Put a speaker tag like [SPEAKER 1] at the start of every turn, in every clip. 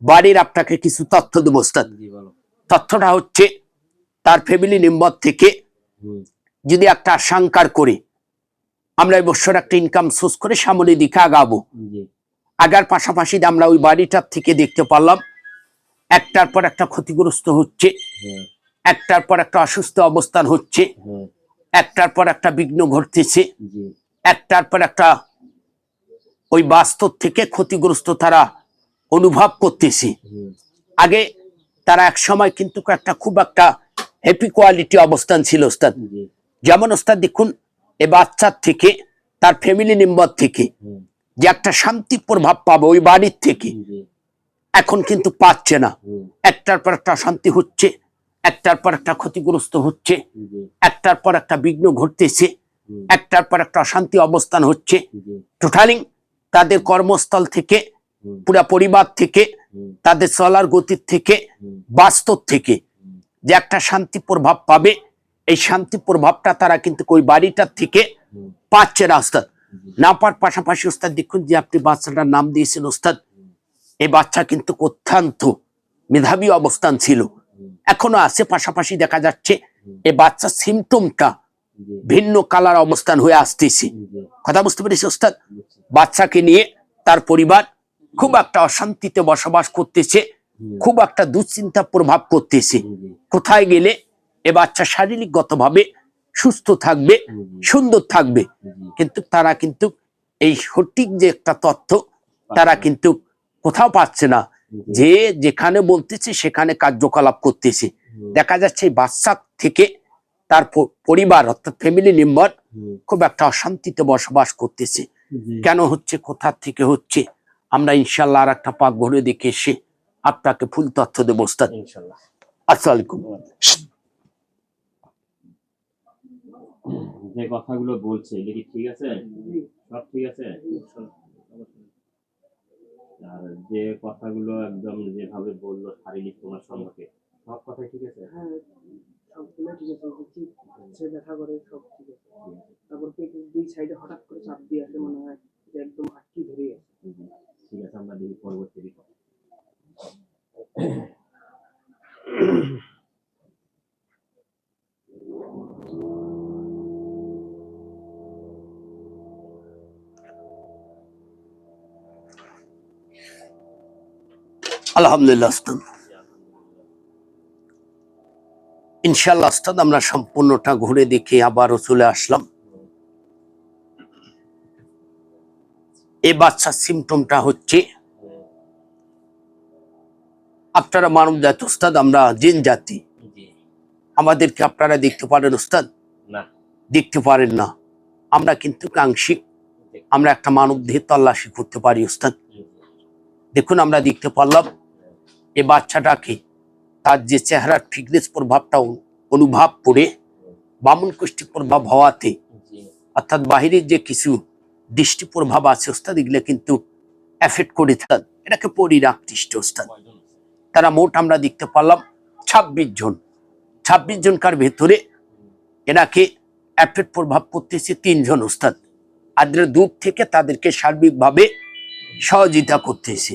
[SPEAKER 1] বাড়ির আপনাকে কিছু তথ্য দেবো ওস্তাদ। তথ্যটা হচ্ছে তার ফ্যামিলি মেম্বার থেকে যদি একটা আশঙ্কার করে আমরা এই বছর একটা ইনকাম সোর্স করে সামনের দিকে আগাবো, আগার পাশাপাশি আমরা ওই বাড়িটার থেকে দেখতে পারলাম একটার পর একটা ক্ষতিগ্রস্ত হচ্ছে, একটার পর একটা অসুস্থ অবস্থান হচ্ছে, একটার পর একটা বিঘ্ন ঘটতেছে, একটার পর একটা ওই বাস্তব থেকে ক্ষতিগ্রস্ত তারা অনুভব করতেছে। আগে তারা এক সময় কিন্তু একটা খুব একটা হ্যাপি কোয়ালিটি অবস্থান ছিল ওস্তাদ। যেমন ওস্তাদ দেখুন, এ বাচ্চার থেকে তার ফ্যামিলি মেম্বার থেকে যে একটা শান্তি প্রভাব পাবে ওই বাড়ির থেকে, এখন কিন্তু পাচ্ছে না। একটার পর একটা শান্তি হচ্ছে, একটার পর একটা ক্ষতিগ্রস্ত হচ্ছে, একটার পর একটা বিঘ্ন ঘটতেছে, একটার পর একটা অশান্তি অবস্থান হচ্ছে। টোটালি তাদের কর্মস্থল থেকে, পুরা পরিবার থেকে, তাদের চলার গতির থেকে, বাস্তব থেকে যে একটা শান্তি প্রভাব পাবে, এই শান্তি প্রভাবটা তারা কিন্তু ওই বাড়িটার থেকে পাচ্ছে না ওস্তাদ। না পাওয়ার পাশাপাশি ওস্তাদ দেখুন, যে আপনি বাচ্চাটার নাম দিয়েছেন ওস্তাদ, এই বাচ্চা কিন্তু অত্যন্ত মেধাবী অবস্থান ছিল, এখনো আছে। পাশাপাশি দেখা যাচ্ছে এই বাচ্চার সিমটমটা ভিন্ন কালার অবস্থান হয়ে আসতেছে। কথা বুঝতে পেরেছি ওস্তাদ? বাচ্চাকে নিয়ে তার পরিবার খুব একটা অশান্তিতে বসবাস করতেছে, খুব একটা দুশ্চিন্তা প্রভাব করতেছে। কোথায় গেলে এ বাচ্চা শারীরিকগতভাবে সুস্থ থাকবে, সুন্দর থাকবে, কিন্তু তারা কিন্তু এই সঠিক যে একটা তথ্য তারা কিন্তু কোথাও পাচ্ছে না। যে যেখানে বলতেছে সেখানে কার্যকলাপ করতেছে। দেখা যাচ্ছে এই বাচ্চা থেকে তার পরিবার অর্থাৎ ফ্যামিলি মেম্বার খুব একটা অশান্তিতে বসবাস করতেছে। কেন হচ্ছে, কোথা থেকে হচ্ছে, আমরা ইনশাল্লাহ আর একটা পাক ঘুরে দেখে এসে আপনাকে ফুল তথ্য দেবো ওস্তাদ ইনশাল্লাহ। আসসালামু আলাইকুম।
[SPEAKER 2] যে কথাগুলো বলছে এটা কি ঠিক আছে? সব ঠিক আছে? আর যে কথাগুলো একদম যেভাবে বললো শারীরিক তোমার সম্পর্কে, সব কথাই ঠিক আছে?
[SPEAKER 3] হ্যাঁ, সবগুলো ঠিক আছে। সে ব্যথা করে, সব ঠিক আছে। তারপর পেটের দুই সাইডে হঠাৎ করে চাপ দিয়ে আসে, মনে হয় যে একদম আটকে ধরে আছে।
[SPEAKER 2] ঠিক আছে, আমরা দেখি পরবর্তী রিপোর্ট।
[SPEAKER 1] আলহামদুলিল্লাহ ওস্তাদ, ইনশাল্লাহ ওস্তাদ আমরা সম্পূর্ণটা ঘুরে দেখে আবারও চলে আসলাম। এই বাচ্চার সিমটমটা হচ্ছে, আপনারা মানব জাতি ওস্তাদ, আমরা জিন জাতি, আমাদেরকে আপনারা দেখতে পারেন ওস্তাদ?
[SPEAKER 2] না,
[SPEAKER 1] দেখতে পারেন না। আমরা কিন্তু আংশিক আমরা একটা মানব দেহে তল্লাশি করতে পারি ওস্তাদ। দেখুন, আমরা দেখতে পারলাম এই বাচ্চাটাকে তার যে চেহারার ফিটনেস প্রভাবটা অনুভব করে বামন কোষ্ঠী প্রভাব হওয়াতে, অর্থাৎ বাহিরের যে কিছু দৃষ্টি প্রভাব আছে ওস্তাদ, এগুলো কিন্তু এফেক্ট করে থাকে, এটাকে পরিরাকৃষ্ট ওস্তাদ। তারা মোট আমরা দেখতে পারলাম 26 জন। 26 জনকার ভেতরে এনাকে এফেক্ট প্রভাব করতেছে 3 জন ওস্তাদ। আর দূর থেকে তাদেরকে সার্বিকভাবে সহযোগিতা করতেছে।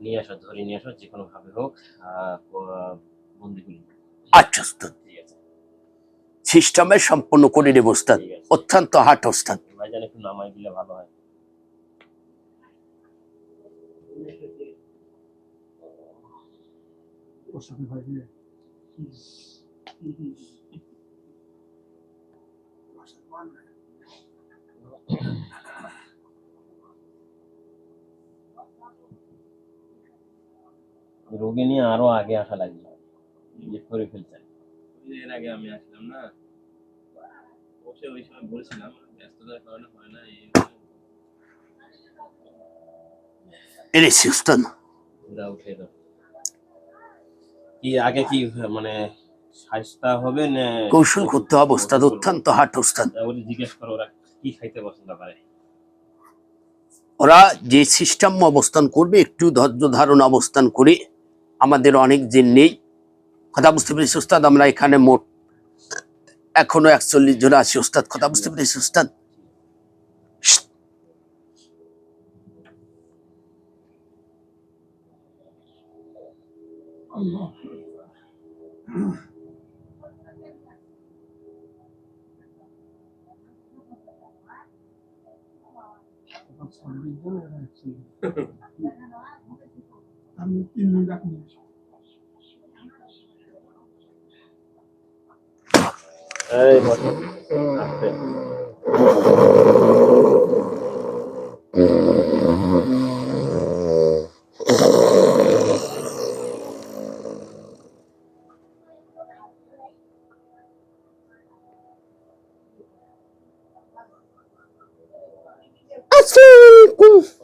[SPEAKER 2] নিয়ে আসো, ধরে নিয়ে আসো, যে কোনো ভাবে হোক বন্দিগুলি।
[SPEAKER 1] আচ্ছা ওস্তাদ, সিস্টেমে সম্পন্ন করে নেব ওস্তাদ, অত্যন্ত হাট ওস্তাদ।
[SPEAKER 2] ভাইজান একটু নামাই দিলে ভালো হয়। রোগী নিয়ে আরো আগে আসা লাগবে, করে ফেলছেন। এর আগে আমি আসলাম না, অবশ্যই ওই সময় বলছিলাম ব্যস্ততার কারণে হয় না।
[SPEAKER 1] এনেছি ওস্তাদ।
[SPEAKER 2] উঠে দাও। কি আগে কি মানে স্বাস্থ্য হবে না
[SPEAKER 1] কৌশল করতে হবে ওস্তাদ, অত্যন্ত হাট ওস্তাদ।
[SPEAKER 2] ওরা জিজ্ঞেস করো ওরা কি খাইতে পছন্দ করে।
[SPEAKER 1] ওরা যে সিস্টেম অবস্থান করবে, একটু ধৈর্য ধারণ অবস্থান করে, আমাদের অনেক দিন নেই। কথা বুঝতে পেরেছি ওস্তাদ? আমরা এখানে মোট এখনো 41 জন আছি ওস্তাদ। কথা বুঝতে পেরেছি ওস্তাদ?
[SPEAKER 3] আমি 3 লাখ নিয়ে আসি।
[SPEAKER 2] এই বসো আস্তে।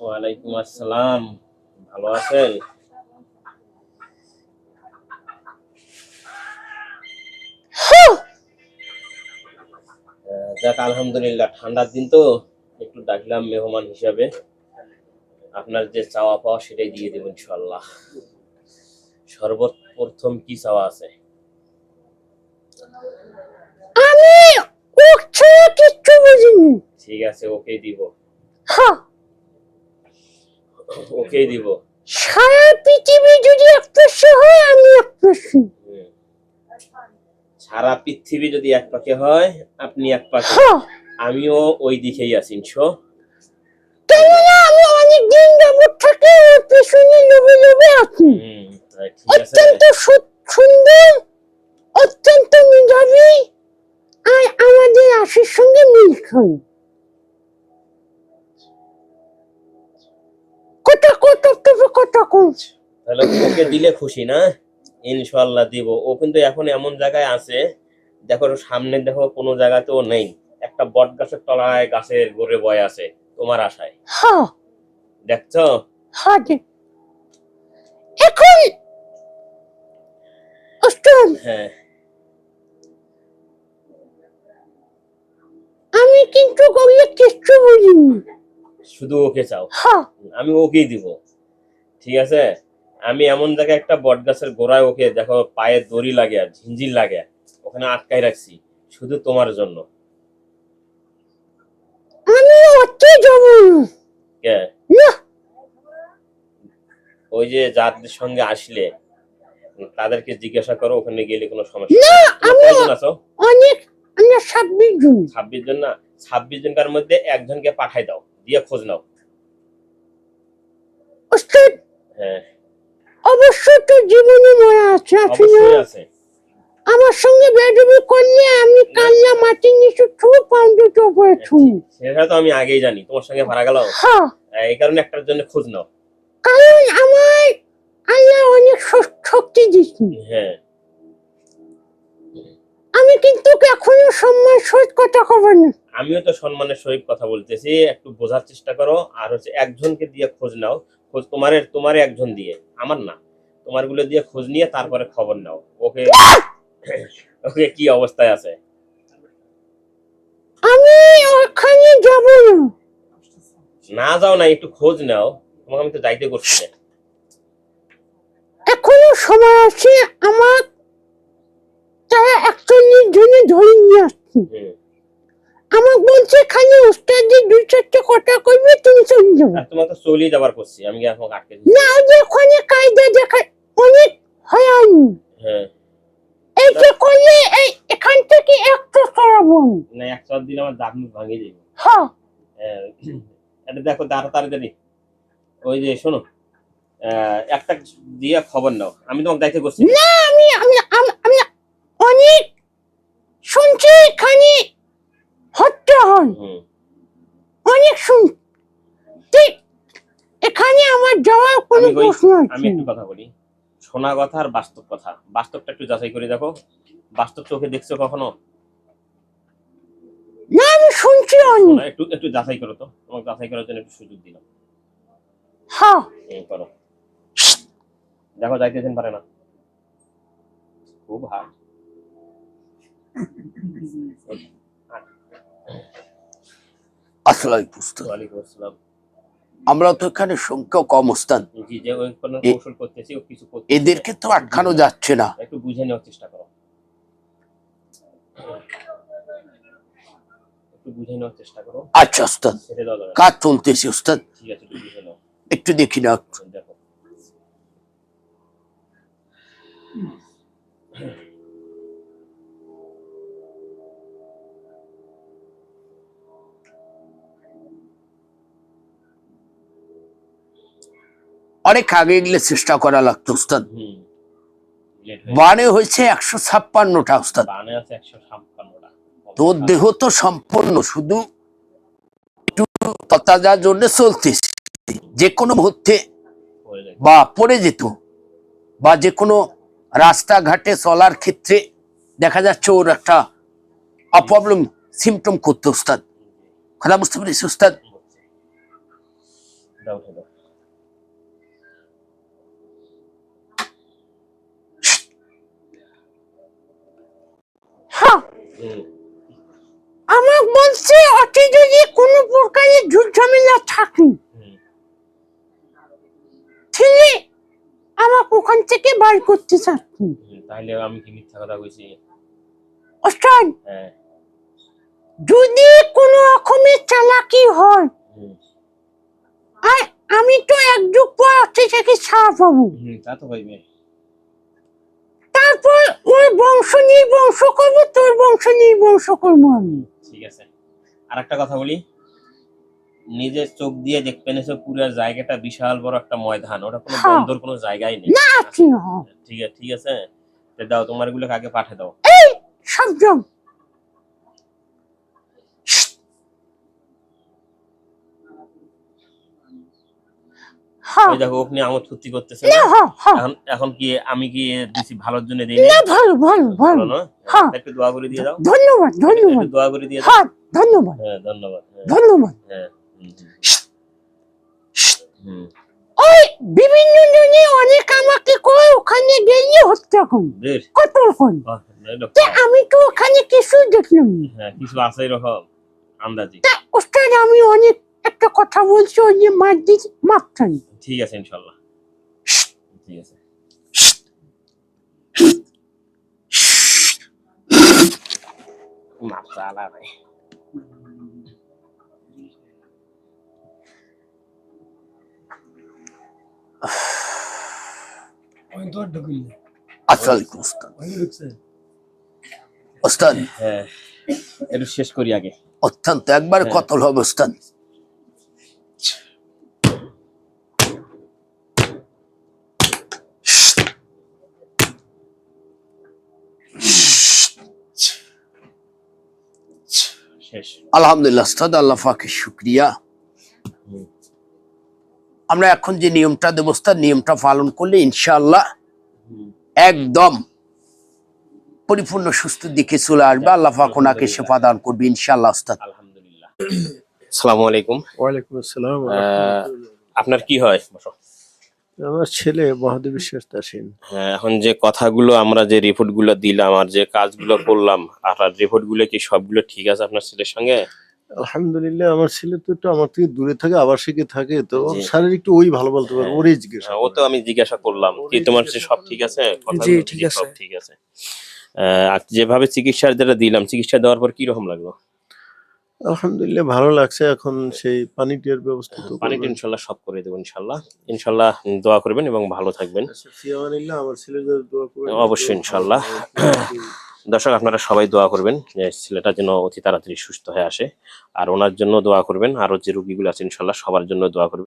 [SPEAKER 2] ওয়ালাইকুম আসসালাম, ভালো আছেন? যাক আলহামদুলিল্লাহ, ঠান্ডার দিন তো একটু ডাকলাম মেহমান হিসাবে। আপনার যে চাওয়া পাওয়া সেটাই দিয়ে দেব ইনশাআল্লাহ। সর্বপ্রথম কি চাওয়া আছে?
[SPEAKER 4] আমি উঠছে কিচ্ছু বুঝিনি।
[SPEAKER 2] ঠিক আছে, ওকে দিব,
[SPEAKER 4] হ্যাঁ,
[SPEAKER 2] ওকে দিব।
[SPEAKER 4] সারা পৃথিবী যদি এক পাশে হয় আমি এক পাশে।
[SPEAKER 2] হুম। সারা পৃথিবী যদি এক পাকে হয় আপনি এক পাকে,
[SPEAKER 4] হ্যাঁ,
[SPEAKER 2] আমিও ওই দিকেই আছি ইনশো।
[SPEAKER 4] কেননা আমি অনেক দিন যাবত থেকে ওর পেছনে লোভে লোভে আছি।
[SPEAKER 2] তাই ঠিক আছে।
[SPEAKER 4] অত্যন্ত সুন্দর, অত্যন্ত মেধাবী, আর আমাদের আশির সঙ্গে মিল খায়। কথা কইছে।
[SPEAKER 2] তাহলে ওকে দিলে খুশি না? ইনশাআল্লাহ দিব। ও কিন্তু এখন এমন জায়গায় আছে, দেখো সামনে, দেখো কোনো জায়গাতেও নেই, একটা বট গাছের তলায় গাছের গোড়ে বয়ে আছে তোমার আশায়।
[SPEAKER 4] হ্যাঁ,
[SPEAKER 2] দেখছো?
[SPEAKER 4] হ্যাঁ, এখন ওস্তাদ,
[SPEAKER 2] হ্যাঁ,
[SPEAKER 4] আমি কিন্তু গরিয়ে কিচ্ছু বুঝিনি।
[SPEAKER 2] শুধু ওকে চাও?
[SPEAKER 4] হ্যাঁ,
[SPEAKER 2] আমি ওকেই দিব, ঠিক আছে। আমি এমন জায়গায় একটা বট গাছের গোড়ায় ওকে, দেখো পায়ে দড়ি লাগে আর ঝিঞ্জির লাগে, ওখানে আটকাই রাখছি শুধু তোমার জন্য।
[SPEAKER 4] আমি ওতে যাব
[SPEAKER 2] কে?
[SPEAKER 4] না।
[SPEAKER 2] ওই যে যাদের সঙ্গে আসলে তাদেরকে জিজ্ঞাসা করো, ওখানে গেলে কোনো সমস্যা
[SPEAKER 4] না,
[SPEAKER 2] নেই।
[SPEAKER 4] আমি
[SPEAKER 2] কয়জন আছো?
[SPEAKER 4] অনেক, আমরা 26 জন।
[SPEAKER 2] 26 জন না? 26 জনকার মধ্যে একজনকে পাঠাই দাও, দিয়ে খোঁজ নাও।
[SPEAKER 4] ওস্তাদ,
[SPEAKER 2] হ্যাঁ,
[SPEAKER 4] অবশ্যই তো জীবনে মনে আছে।
[SPEAKER 2] অবশ্যই আছে।
[SPEAKER 4] আমার সঙ্গে বেডবি করলে আমি কাল্লা মাটির নিচে ছুঁ পাউন্ডে চোপে ছুঁ।
[SPEAKER 2] সেটা তো আমি আগেই জানি, তোমার সঙ্গে ভাড়া গেল।
[SPEAKER 4] হ্যাঁ,
[SPEAKER 2] এই কারণে একটার জন্য খোঁজ নাও।
[SPEAKER 4] কারণ আমার আল্লাহ অনেক শক্তি দিচ্ছি।
[SPEAKER 2] হ্যাঁ,
[SPEAKER 4] আমি কিন্তু এখনো সম্মান সহিত কথা কব না।
[SPEAKER 2] আমিও তো সম্মানের সহিত কথা বলতেছি, একটু বোঝার চেষ্টা করো। আর হচ্ছে একজনকে দিয়ে খোঁজ নাও, খোঁজ তোমারে একজন দিয়ে, আমার না, তোমার গুলো দিয়ে খোঁজ নিয়ে তারপরে খবর নাও ওকে ওকে কি অবস্থায় আছে।
[SPEAKER 4] আমি ওখানে যাব না।
[SPEAKER 2] না যাও না, একটু খোঁজ নাও, তোমাকে আমি তো যাইতে করছি না।
[SPEAKER 4] এখনো সময় আছে, আমার তারা 41 জনে ধরে নিয়ে আসছে। আমার বলছে খালি ওস্তাদের 2-4টা কথা কইবে, তুমি চলে যাবে।
[SPEAKER 2] আর তোমাকে চলেই যাবার করছি আমি, কি এখন আটকে দিচ্ছি?
[SPEAKER 4] না, যে ওখানে কায়দা দেখায় অনেক হয়রানি।
[SPEAKER 2] হ্যাঁ,
[SPEAKER 4] এইটা করলে এখান থেকে একটু সরাবো
[SPEAKER 2] না, এক চার দিন আমার দাঁত মুখ ভাঙিয়ে যাবে।
[SPEAKER 4] হ্যাঁ,
[SPEAKER 2] এটা দেখো তাড়াতাড়ি, ওই যে শোনো, একটা দিয়ে খবর নাও, আমি তোমাকে যাইতে করছি।
[SPEAKER 4] না, আমি আমি আমি- আমি অনেক শুনছি এখানে হত্যা হয়, অনেক শুনছি। এখানে আমার যাওয়ার কোনো
[SPEAKER 2] আমি
[SPEAKER 4] প্রশ্ন
[SPEAKER 2] আমি
[SPEAKER 4] আছে?
[SPEAKER 2] একটু কথা বলি, শোনা কথা আর বাস্তব কথা, বাস্তবটা একটু যাচাই করে দেখো। বাস্তব চোখে দেখছো কখনো?
[SPEAKER 4] না, আমি শুনছি অনেক।
[SPEAKER 2] শোনা, একটু যাচাই করো তো, তোমাকে যাচাই করার জন্য একটু সুযোগ দিলাম।
[SPEAKER 4] হ্যাঁ,
[SPEAKER 2] করো, দেখো যাইতেছেন পারে না, খুব হার্ড।
[SPEAKER 1] আসসালামু আলাইকুম।
[SPEAKER 2] ওয়ালাইকুম আসসালাম।
[SPEAKER 1] আমরা তো এখানে সংখ্যা কম ওস্তাদ,
[SPEAKER 2] জি, যে ওই কোনো কৌশল করতেছি, ও কিছু করতেছি,
[SPEAKER 1] এদেরকে তো আটকানো যাচ্ছে না।
[SPEAKER 2] একটু বুঝে নেওয়ার চেষ্টা করো, একটু বুঝে নেওয়ার চেষ্টা করো।
[SPEAKER 1] আচ্ছা ওস্তাদ,
[SPEAKER 2] ছেড়ে দাও যাবে না।
[SPEAKER 1] কাজ চলতেছে ওস্তাদ,
[SPEAKER 2] ঠিক আছে, একটু বুঝে নাও,
[SPEAKER 1] একটু দেখি না।
[SPEAKER 2] দেখো।
[SPEAKER 1] অনেক আগে এগুলো চেষ্টা করা লাগতো উস্তাদ।
[SPEAKER 2] হুম, লেট হয়ে
[SPEAKER 1] বানে হয়েছে 156টা উস্তাদ।
[SPEAKER 2] বানে আছে 156টা।
[SPEAKER 1] তোর দেহ তো সম্পূর্ণ, শুধু একটু ততাজার জন্য চলতেছে, যে কোনো মুহূর্তে
[SPEAKER 2] হয়ে যায়।
[SPEAKER 1] বা পড়ে যেত, বা যে কোনো রাস্তাঘাটে চলার ক্ষেত্রে দেখা যাচ্ছে ওর একটা অপ্রবলেম সিমটম করতে উস্তাদ। কথা বুঝতে পেরেছি উস্তাদ?
[SPEAKER 2] দাও, উঠে দাও।
[SPEAKER 4] হ্যাঁ,
[SPEAKER 2] হুম,
[SPEAKER 4] আমার বলছে অতি যদি কোনো প্রকারের ঝুট ঝামেলা থাকে
[SPEAKER 2] হুম,
[SPEAKER 4] ছেলে আমাকে ওখান থেকে বার করতে চাচ্ছি।
[SPEAKER 2] তাহলে আমি কি মিথ্যা কথা কইছি?
[SPEAKER 4] ওস্তাদ,
[SPEAKER 2] হ্যাঁ।
[SPEAKER 4] যদি কোনো রকমের চালাকি হয়
[SPEAKER 2] হুম,
[SPEAKER 4] আর আমি তো এক যুগ পর অতি থেকে ছাড়া পাবো,
[SPEAKER 2] তা তো হইবে।
[SPEAKER 4] তারপর ওই বংশ নির্বংশ করবো, তোর বংশ নির্বংশ করবো আমি।
[SPEAKER 2] ঠিক আছে। আর একটা কথা বলি, নিজের চোখ দিয়ে দেখবেন এসে পুরো জায়গাটা বিশাল বড় একটা ময়দান, ওটা কোনো
[SPEAKER 4] হ্যাঁ।
[SPEAKER 2] বন্দর কোনো জায়গায় নেই।
[SPEAKER 4] না কি হয়
[SPEAKER 2] ঠিক আছে, ঠিক আছে। তো দাও, তোমার গুলো আগে পাঠিয়ে দাও।
[SPEAKER 4] সবজন হ্যাঁ
[SPEAKER 2] ওই দেখো আপনি আমোদ ফুর্তি করতেছে
[SPEAKER 4] না,
[SPEAKER 2] না?
[SPEAKER 4] হ্যাঁ হ্যাঁ
[SPEAKER 2] এখন এখন কি আমি কি দিছি ভালোর জন্য দেই
[SPEAKER 4] না, ভালো ভালো ভালো,
[SPEAKER 2] ভালো না?
[SPEAKER 4] হ্যাঁ।
[SPEAKER 2] একটু দোয়া করে দিয়ে দাও।
[SPEAKER 4] ধন্যবাদ ধন্যবাদ,
[SPEAKER 2] একটু দোয়া করে দিয়ে দাও।
[SPEAKER 4] হ্যাঁ ধন্যবাদ
[SPEAKER 2] হ্যাঁ, ধন্যবাদ। হ্যাঁ,
[SPEAKER 4] ধন্যবাদ।
[SPEAKER 2] হ্যাঁ। হুম, হুম।
[SPEAKER 4] ওই বিভিন্ন জনে অনেক আমাকে কয় ওখানে গেলে হত্যা করি,
[SPEAKER 2] বেশ।
[SPEAKER 4] কতল করি,
[SPEAKER 2] বাহ, এটা
[SPEAKER 4] তা আমি তো ওখানে কিছু দেখলাম না।
[SPEAKER 2] হ্যাঁ, কিছু আছে এরকম আন্দাজি।
[SPEAKER 4] তা ওস্তাদ আমি অনেক একটা কথা বলছি, ওই যে মার দিদি মাপটা নেই।
[SPEAKER 2] ঠিক আছে, ইনশাল্লাহ। ঠিক আছে। মাপ চালা ভাই।
[SPEAKER 1] আসসালামু উস্তাদ। উস্তাদ
[SPEAKER 2] হ্যাঁ, একটু শেষ করি আগে।
[SPEAKER 1] অত্যন্ত একবারে
[SPEAKER 2] হ্যাঁ।
[SPEAKER 1] কতল হবে উস্তাদ।
[SPEAKER 2] শেষ।
[SPEAKER 1] আলহামদুলিল্লাহ উস্তাদ, আল্লাহ পাকের শুকরিয়া।
[SPEAKER 2] হুম।
[SPEAKER 1] আমরা এখন যে নিয়মটা দেব উস্তাদ, নিয়মটা পালন করলে ইনশাআল্লাহ
[SPEAKER 2] হুম।
[SPEAKER 1] একদম পরিপূর্ণ সুস্থ দিকে চলে আসবে। আল্লাহ পাক ওনাকে শেফা দান করবে ইনশাআল্লাহ উস্তাদ।
[SPEAKER 2] আলহামদুলিল্লাহ। আসসালামু আলাইকুম।
[SPEAKER 5] ওয়ালাইকুম আসসালাম।
[SPEAKER 2] আপনার কি হয়? বসো।
[SPEAKER 5] আমার ছেলে মহাদেব বিশ্বাস তাসিন।
[SPEAKER 2] হ্যাঁ, এখন যে কথাগুলো আমরা যে রিপোর্ট গুলো দিলাম আর যে কাজগুলো করলাম, আপনার রিপোর্ট গুলো কি সবগুলো ঠিক আছে আপনার ছেলের সঙ্গে?
[SPEAKER 5] আলহামদুলিল্লাহ, আমার ছেলে তো একটু আমার থেকে দূরে থাকে, আবাসিকে থাকে, তো
[SPEAKER 2] জি।
[SPEAKER 5] শারীরিক একটু ওই ভালো বলতে পারবো,
[SPEAKER 2] হ্যাঁ।
[SPEAKER 5] ওরই জিজ্ঞাসা
[SPEAKER 2] ও তো আমি জিজ্ঞাসা করলাম কি তোমার সব ঠিক আছে? কথাগুলো
[SPEAKER 3] ঠিক আছে।
[SPEAKER 2] সব ঠিক আছে। আর যেভাবে চিকিৎসা যেটা দিলাম, চিকিৎসা দেওয়ার পর কি রকম লাগলো?
[SPEAKER 5] আলহামদুলিল্লাহ ভালো লাগছে। এখন সেই পানি টিয়ার ব্যবস্থা তো
[SPEAKER 2] পানি
[SPEAKER 5] করবেন।
[SPEAKER 2] ইনশাল্লাহ সব করে দেবো ইনশাল্লাহ। ইনশাল্লাহ দোয়া করবেন এবং ভালো থাকবেন।
[SPEAKER 5] আচ্ছা, ফিয়ামানিল্লাহ, আমার ছেলের জন্য দোয়া করবেন।
[SPEAKER 2] অবশ্যই ইনশাল্লাহ। দর্শক আপনারা সবাই দোয়া করবেন যে ছেলেটা যেন অতি তাড়াতাড়ি সুস্থ হয়ে আসে, আর ওনার জন্য দোয়া করবেন, আরো যে রোগীগুলো আছে ইনশাল্লাহ সবার জন্য দোয়া করবেন।